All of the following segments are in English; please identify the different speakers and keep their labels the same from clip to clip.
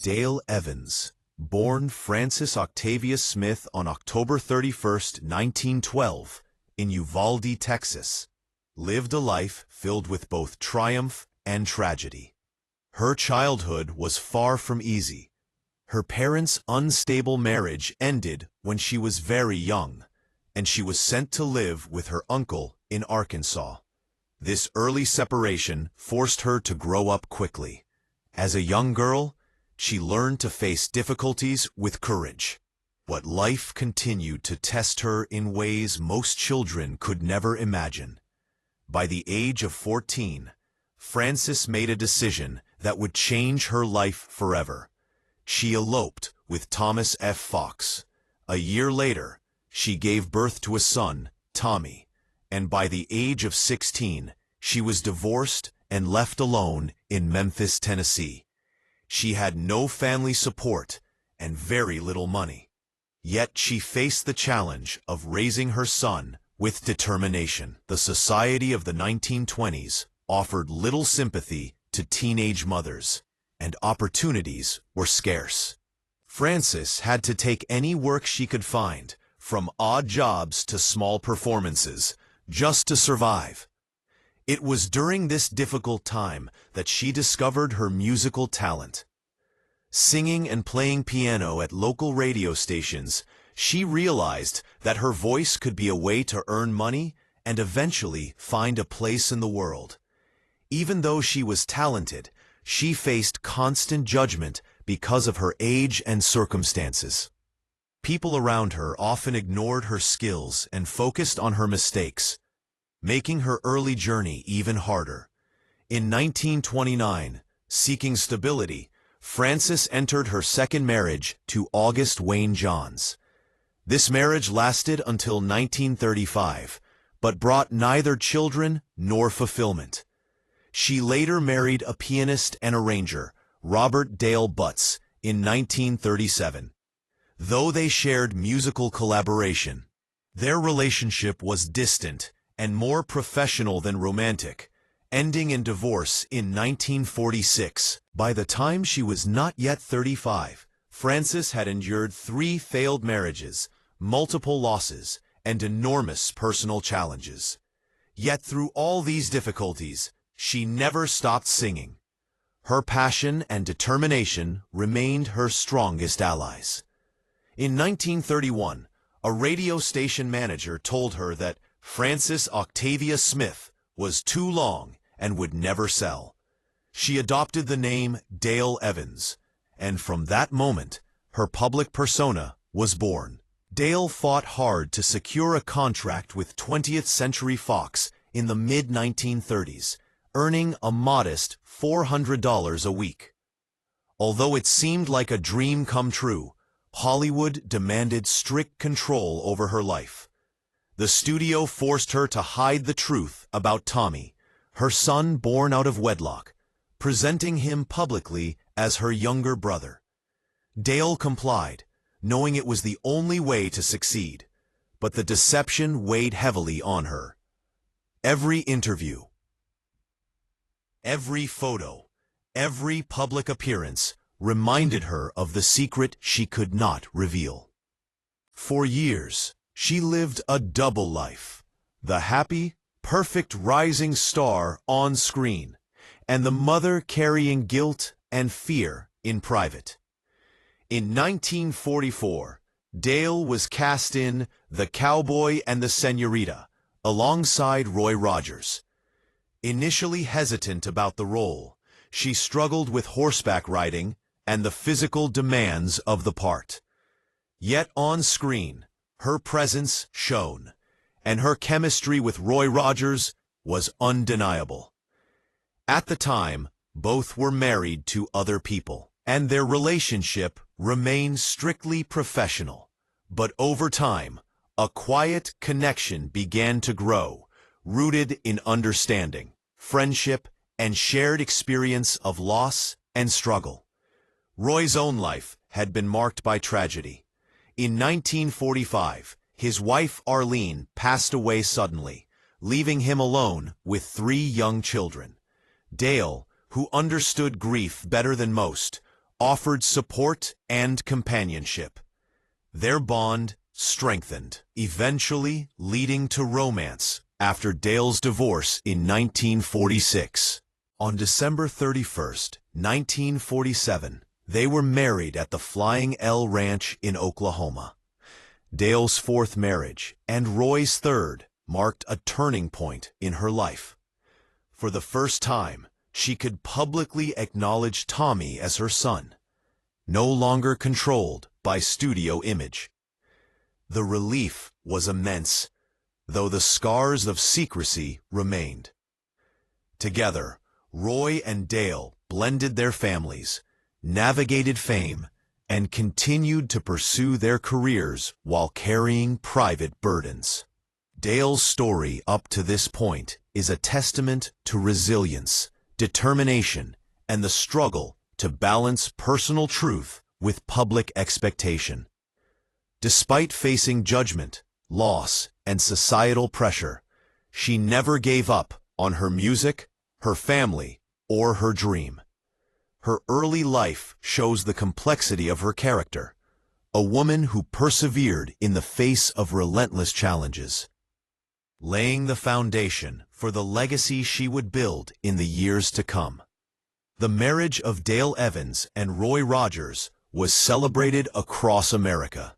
Speaker 1: Dale Evans, born Francis Octavia Smith on October 31, 1912, in Uvalde, Texas, lived a life filled with both triumph and tragedy. Her childhood was far from easy. Her parents' unstable marriage ended when she was very young, and she was sent to live with her uncle in Arkansas. This early separation forced her to grow up quickly. As a young girl, she learned to face difficulties with courage. But life continued to test her in ways most children could never imagine. By the age of 14, Frances made a decision that would change her life forever. She eloped with Thomas F. Fox. A year later, she gave birth to a son, Tommy, and by the age of 16, she was divorced and left alone in Memphis, Tennessee. She had no family support and very little money. Yet she faced the challenge of raising her son with determination. The society of the 1920s offered little sympathy to teenage mothers, and opportunities were scarce. Frances had to take any work she could find, from odd jobs to small performances, just to survive. It was during this difficult time that she discovered her musical talent. Singing and playing piano at local radio stations, she realized that her voice could be a way to earn money and eventually find a place in the world. Even though she was talented, she faced constant judgment because of her age and circumstances. People around her often ignored her skills and focused on her mistakes, making her early journey even harder. In 1929, seeking stability, Frances entered her second marriage to August Wayne Johns. This marriage lasted until 1935, but brought neither children nor fulfillment. She later married a pianist and arranger, Robert Dale Butts, in 1937. Though they shared musical collaboration, their relationship was distant and more professional than romantic, ending in divorce in 1946. By the time she was not yet 35, Frances had endured 3 failed marriages, multiple losses, and enormous personal challenges. Yet through all these difficulties, she never stopped singing. Her passion and determination remained her strongest allies. In 1931, a radio station manager told her that Francis Octavia Smith was too long and would never sell. She adopted the name Dale Evans, and from that moment, her public persona was born. Dale fought hard to secure a contract with 20th Century Fox in the mid-1930s, earning a modest $400 a week. Although it seemed like a dream come true, Hollywood demanded strict control over her life. The studio forced her to hide the truth about Tommy, her son born out of wedlock, presenting him publicly as her younger brother. Dale complied, knowing it was the only way to succeed, but the deception weighed heavily on her. Every interview, every photo, every public appearance reminded her of the secret she could not reveal. For years, she lived a double life: the happy, perfect rising star on screen, and the mother carrying guilt and fear in private. In 1944, Dale was cast in The Cowboy and the Senorita, alongside Roy Rogers. Initially hesitant about the role, she struggled with horseback riding and the physical demands of the part. Yet on screen, her presence shone, and her chemistry with Roy Rogers was undeniable. At the time, both were married to other people, and their relationship remained strictly professional. But over time, a quiet connection began to grow, rooted in understanding, friendship, and shared experience of loss and struggle. Roy's own life had been marked by tragedy. In 1945, his wife Arlene passed away suddenly, leaving him alone with 3 young children. Dale, who understood grief better than most, offered support and companionship. Their bond strengthened, eventually leading to romance after Dale's divorce in 1946. On December 31st, 1947, they were married at the Flying L Ranch in Oklahoma. Dale's fourth marriage, and Roy's third, marked a turning point in her life. For the first time, she could publicly acknowledge Tommy as her son, no longer controlled by studio image. The relief was immense, though the scars of secrecy remained. Together, Roy and Dale blended their families, navigated fame, and continued to pursue their careers while carrying private burdens. Dale's story up to this point is a testament to resilience, determination, and the struggle to balance personal truth with public expectation. Despite facing judgment, loss, and societal pressure, she never gave up on her music, her family, or her dream. Her early life shows the complexity of her character, a woman who persevered in the face of relentless challenges, laying the foundation for the legacy she would build in the years to come. The marriage of Dale Evans and Roy Rogers was celebrated across America.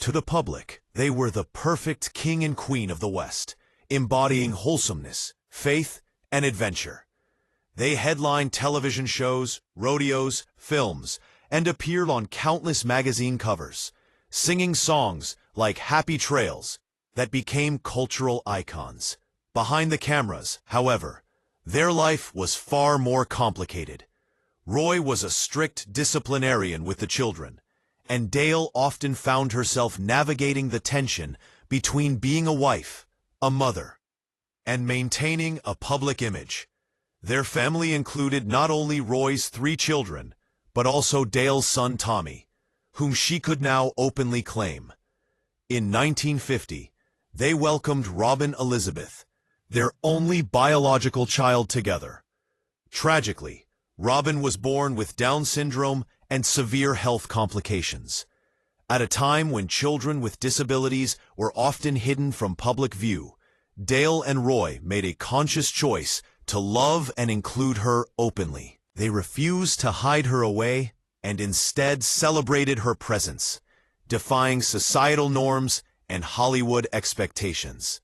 Speaker 1: To the public, they were the perfect king and queen of the West, embodying wholesomeness, faith, and adventure. They headlined television shows, rodeos, films, and appeared on countless magazine covers, singing songs like Happy Trails that became cultural icons. Behind the cameras, however, their life was far more complicated. Roy was a strict disciplinarian with the children, and Dale often found herself navigating the tension between being a wife, a mother, and maintaining a public image. Their family included not only Roy's 3 children, but also Dale's son Tommy, whom she could now openly claim. In 1950, they welcomed Robin Elizabeth, their only biological child, together. Tragically, Robin was born with Down syndrome and severe health complications. At a time when children with disabilities were often hidden from public view, Dale and Roy made a conscious choice to love and include her openly. They refused to hide her away and instead celebrated her presence, defying societal norms and Hollywood expectations.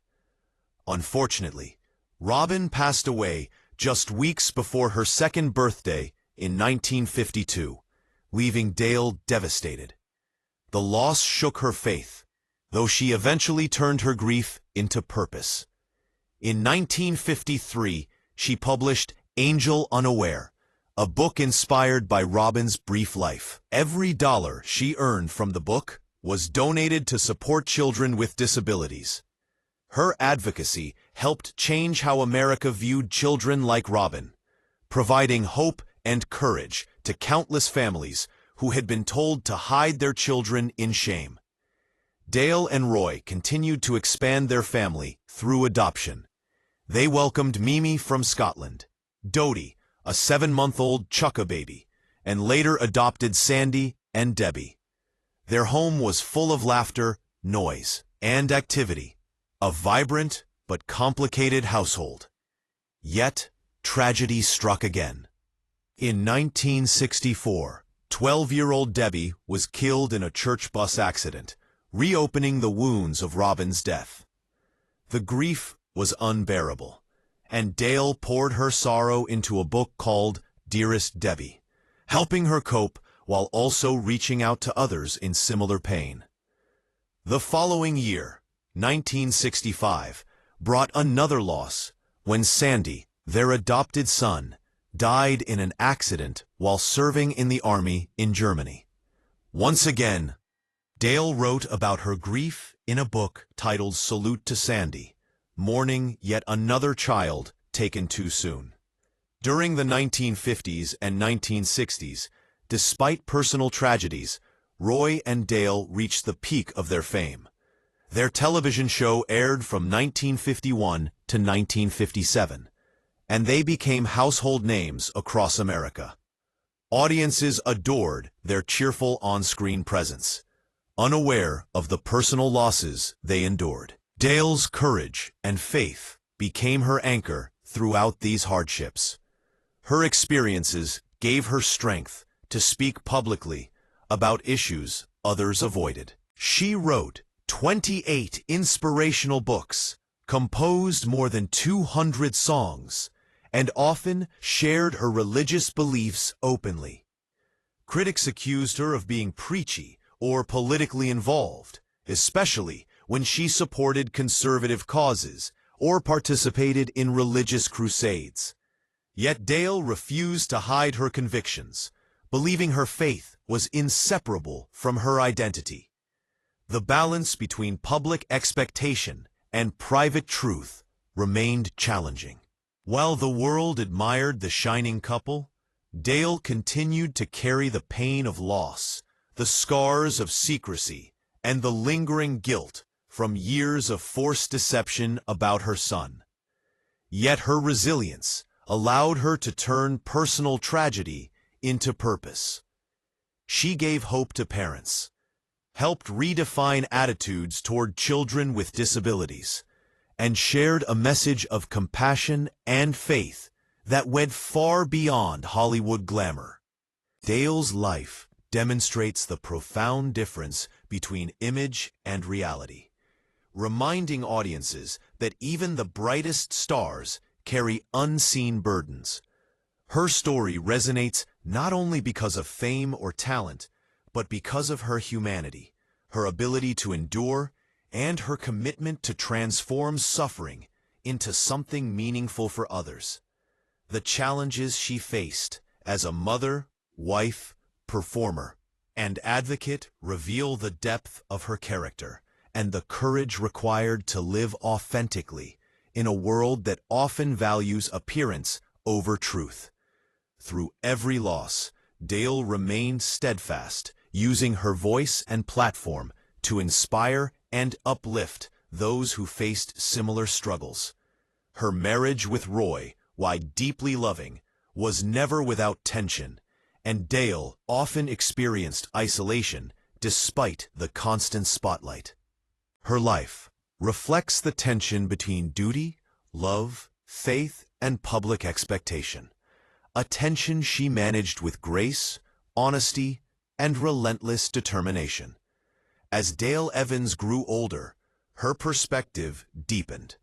Speaker 1: Unfortunately, Robin passed away just weeks before her second birthday in 1952, leaving Dale devastated. The loss shook her faith, though she eventually turned her grief into purpose. In 1953, she published Angel Unaware, a book inspired by Robin's brief life. Every dollar she earned from the book was donated to support children with disabilities. Her advocacy helped change how America viewed children like Robin, providing hope and courage to countless families who had been told to hide their children in shame. Dale and Roy continued to expand their family through adoption. They welcomed Mimi from Scotland, Dodie, a 7-month-old Chukka baby, and later adopted Sandy and Debbie. Their home was full of laughter, noise, and activity, a vibrant but complicated household. Yet, tragedy struck again. In 1964, 12-year-old Debbie was killed in a church bus accident, reopening the wounds of Robin's death. The grief was unbearable, and Dale poured her sorrow into a book called Dearest Debbie, helping her cope while also reaching out to others in similar pain. The following year, 1965, brought another loss when Sandy, their adopted son, died in an accident while serving in the army in Germany. Once again, Dale wrote about her grief in a book titled Salute to Sandy, mourning yet another child taken too soon. During the 1950s and 1960s, despite personal tragedies, Roy and Dale reached the peak of their fame. Their television show aired from 1951 to 1957, and they became household names across America. Audiences adored their cheerful on-screen presence, unaware of the personal losses they endured. Dale's courage and faith became her anchor throughout these hardships. Her experiences gave her strength to speak publicly about issues others avoided. She wrote 28 inspirational books, composed more than 200 songs, and often shared her religious beliefs openly. Critics accused her of being preachy or politically involved, especially when she supported conservative causes or participated in religious crusades. Yet Dale refused to hide her convictions, believing her faith was inseparable from her identity. The balance between public expectation and private truth remained challenging. While the world admired the shining couple, Dale continued to carry the pain of loss, the scars of secrecy, and the lingering guilt from years of forced deception about her son. Yet her resilience allowed her to turn personal tragedy into purpose. She gave hope to parents, helped redefine attitudes toward children with disabilities, and shared a message of compassion and faith that went far beyond Hollywood glamour. Dale's life demonstrates the profound difference between image and reality, reminding audiences that even the brightest stars carry unseen burdens. Her story resonates not only because of fame or talent, but because of her humanity, her ability to endure, and her commitment to transform suffering into something meaningful for others. The challenges she faced as a mother, wife, performer, and advocate reveal the depth of her character and the courage required to live authentically in a world that often values appearance over truth. Through every loss, Dale remained steadfast, using her voice and platform to inspire and uplift those who faced similar struggles. Her marriage with Roy, while deeply loving, was never without tension, and Dale often experienced isolation despite the constant spotlight. Her life reflects the tension between duty, love, faith, and public expectation, a tension she managed with grace, honesty, and relentless determination. As Dale Evans grew older, her perspective deepened.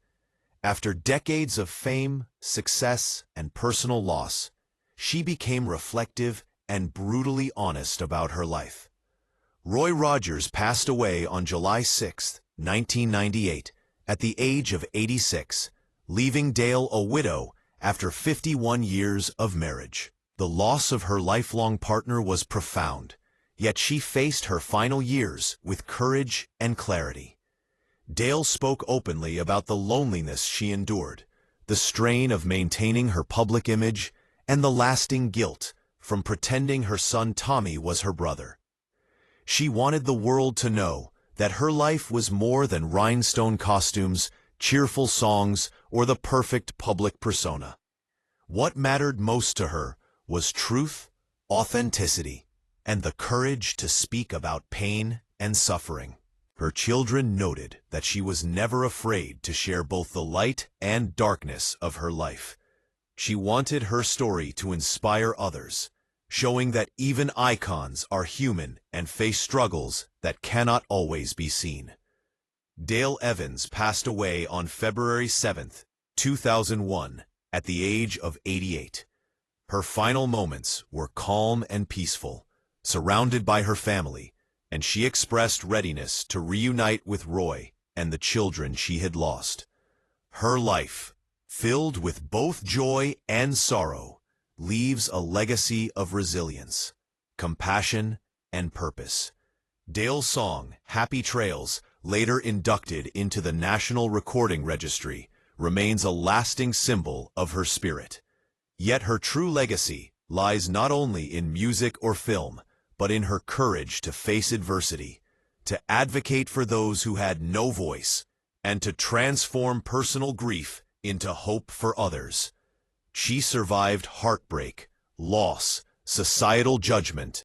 Speaker 1: After decades of fame, success, and personal loss, she became reflective and brutally honest about her life. Roy Rogers passed away on July 6, 1998, at the age of 86, leaving Dale a widow after 51 years of marriage. The loss of her lifelong partner was profound, yet she faced her final years with courage and clarity. Dale spoke openly about the loneliness she endured, the strain of maintaining her public image, and the lasting guilt from pretending her son Tommy was her brother. She wanted the world to know that her life was more than rhinestone costumes, cheerful songs, or the perfect public persona. What mattered most to her was truth, authenticity, and the courage to speak about pain and suffering. Her children noted that she was never afraid to share both the light and darkness of her life. She wanted her story to inspire others, showing that even icons are human and face struggles that cannot always be seen. Dale Evans passed away on February 7, 2001, at the age of 88. Her final moments were calm and peaceful, surrounded by her family, and she expressed readiness to reunite with Roy and the children she had lost. Her life, filled with both joy and sorrow, leaves a legacy of resilience, compassion, and purpose. Dale's song, Happy Trails, later inducted into the National Recording Registry, remains a lasting symbol of her spirit. Yet her true legacy lies not only in music or film, but in her courage to face adversity, to advocate for those who had no voice, and to transform personal grief into hope for others. She survived heartbreak, loss, Societal judgment.